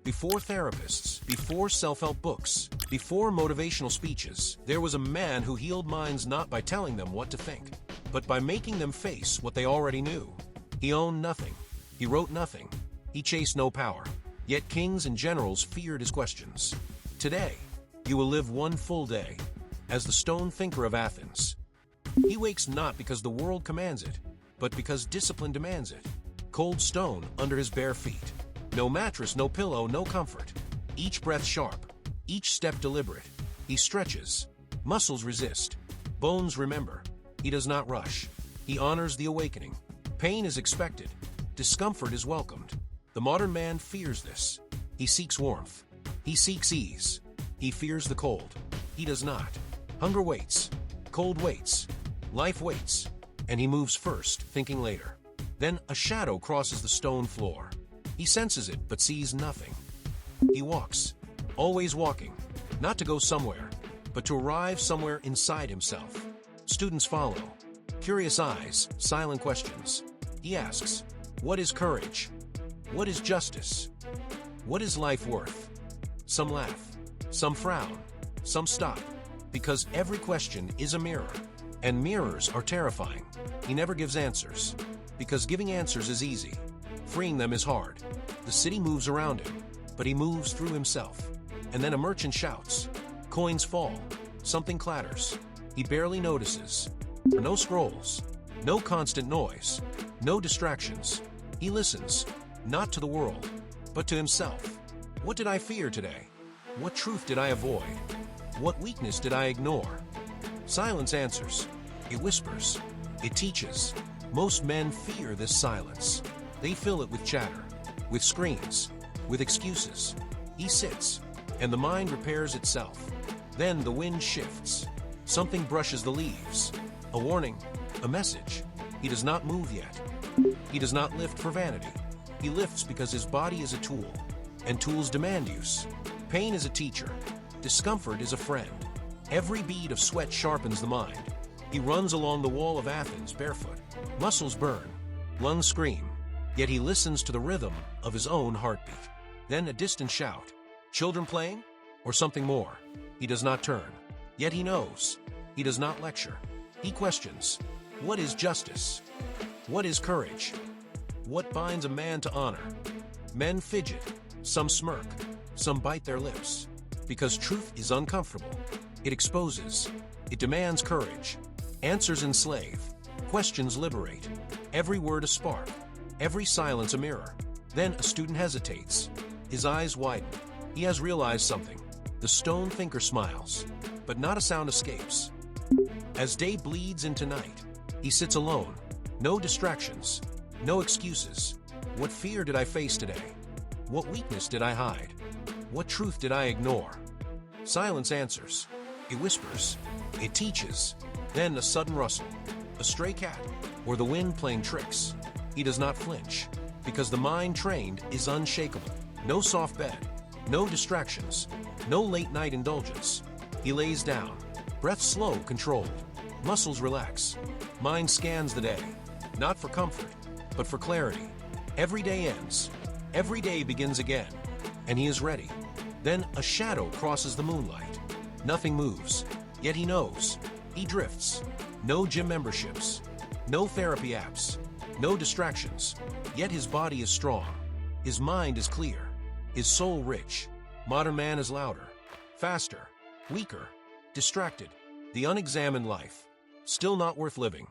Before therapists, before self-help books, before motivational speeches, there was a man who healed minds not by telling them what to think, but by making them face what they already knew. He owned nothing. He wrote nothing. He chased no power. Yet kings and generals feared his questions. Today, you will live one full day as the Stone Thinker of Athens. He wakes not because the world commands it, but because discipline demands it. Cold stone under his bare feet. No mattress, no pillow, no comfort. Each breath sharp, each step deliberate. He stretches. Muscles resist. Bones remember. He does not rush. He honors the awakening. Pain is expected. Discomfort is welcomed. The modern man fears this. He seeks warmth. He seeks ease. He fears the cold. He does not. Hunger waits. Cold waits. Life waits. And he moves first, thinking later. Then a shadow crosses the stone floor. He senses it, but sees nothing. He walks, always walking, not to go somewhere, but to arrive somewhere inside himself. Students follow. Curious eyes, silent questions. He asks, what is courage? What is justice? What is life worth? Some laugh, some frown, some stop, because every question is a mirror, and mirrors are terrifying. He never gives answers, because giving answers is easy. Freeing them is hard. The city moves around him, but he moves through himself. And then a merchant shouts. Coins fall. Something clatters. He barely notices. No scrolls. No constant noise. No distractions. He listens, not to the world, but to himself. What did I fear today? What truth did I avoid? What weakness did I ignore? Silence answers. It whispers. It teaches. Most men fear this silence. They fill it with chatter, with screens, with excuses. He sits, and the mind repairs itself. Then the wind shifts. Something brushes the leaves. A warning, a message. He does not move yet. He does not lift for vanity. He lifts because his body is a tool, and tools demand use. Pain is a teacher. Discomfort is a friend. Every bead of sweat sharpens the mind. He runs along the wall of Athens barefoot. Muscles burn. Lungs scream. Yet he listens to the rhythm of his own heartbeat. Then a distant shout. Children playing? Or something more? He does not turn. Yet he knows. He does not lecture. He questions. What is justice? What is courage? What binds a man to honor? Men fidget. Some smirk. Some bite their lips. Because truth is uncomfortable. It exposes. It demands courage. Answers enslave. Questions liberate. Every word a spark. Every silence a mirror. Then a student hesitates. His eyes widen. He has realized something. The stone thinker smiles, but not a sound escapes. As day bleeds into night, he sits alone. No distractions. No excuses. What fear did I face today? What weakness did I hide? What truth did I ignore? Silence answers. It whispers. It teaches. Then a sudden rustle. A stray cat, or the wind playing tricks. He does not flinch, because the mind trained is unshakable. No soft bed, no distractions, no late-night indulgence. He lays down, breath slow, controlled, muscles relax. Mind scans the day, not for comfort, but for clarity. Every day ends, every day begins again, and he is ready. Then a shadow crosses the moonlight. Nothing moves, yet he knows. He drifts. No gym memberships, no therapy apps, no distractions, yet his body is strong. His mind is clear, his soul rich. Modern man is louder, faster, weaker, distracted. The unexamined life, still not worth living.